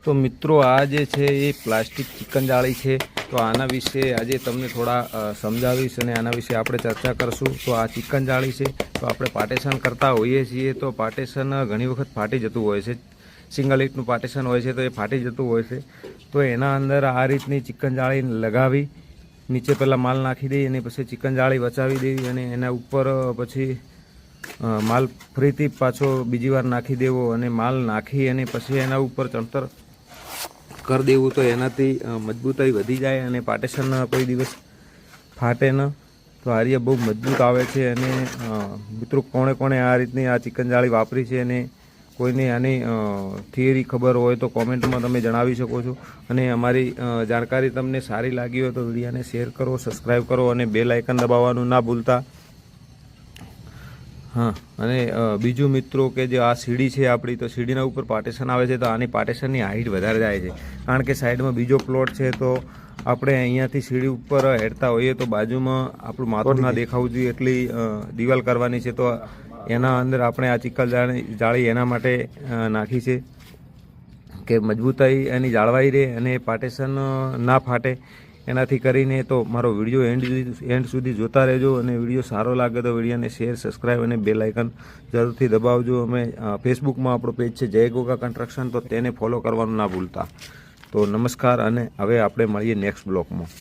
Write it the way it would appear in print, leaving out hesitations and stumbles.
તો મિત્રો આ જે છે એ પ્લાસ્ટિક ચિકન જાળી છે। તો આના વિશે આજે તમને થોડા સમજાવીશ અને આના વિશે આપણે ચર્ચા કરશું। તો આ ચિકન જાળી છે તો આપણે પાર્ટેશન કરતા હોઈએ છીએ તો પાર્ટેશન ઘણી વખત ફાટી જતું હોય છે। સિંગલ ઈંટનું પાર્ટેશન હોય છે તો એ ફાટી જતું હોય છે। તો એના અંદર આ રીતની ચિકન જાળી લગાવી નીચે પહેલાં માલ નાખી દઈએ અને પછી ચિકન જાળી વચાવી દેવી અને એના ઉપર પછી માલ ફરીથી પાછો બીજી વાર નાખી દેવો અને માલ નાખી અને પછી એના ઉપર ચણતર कर देवुं तो एनाथी मजबूताई वधी जाए अने पार्टेशन कोई दिवस फाटे न। तो आ रीते बहुत मजबूत आवे छे। अने मित्रों कोणे कोणे आ रीतनी आ चिकन जाળી वापरी छे अने कोईने आनी थियरी खबर होय तो कॉमेंट में तमे जणावी शको छो। अने अमारी जानकारी तमने सारी लागी हो तो विडियोने शेर करो, सब्सक्राइब करो अने बेल आइकन दबाववानुं ना भूलता। हाँ अने बीजू मित्रों के जो आ सीढ़ी है अपनी तो सीढ़ीना ऊपर पार्टेशन आवे छे तो आनी पार्टेशननी हाइट वधारे जाए छे कारण के साइड में बीजो प्लॉट है। तो आपणे अहींयाथी सीढ़ी ऊपर हेडता होईए तो बाजू में आपणुं माथुं ना देखावुं जोईए एटली दीवाल करवानी छे। तो एना अंदर आपणे आ चिकन जाળી एना माटे नाखी छे के मजबूताई एनी जाळवाई रहे अने पार्टेशन ना फाटे एनाथी करीने। तो मारो विडियो एंड सुधी जोता रहेजो अने विडियो सारो लागे तो विडियोने शेर, सब्सक्राइब अने बेल आइकन जरूरथी दबावजो। अमे फेसबुक में आपणो पेज छे जय गोगा कंस्ट्रक्शन तो तेने फॉलो करवानुं ना भूलता। तो नमस्कार अने हवे आपणे मळीए नेक्स्ट ब्लॉग में।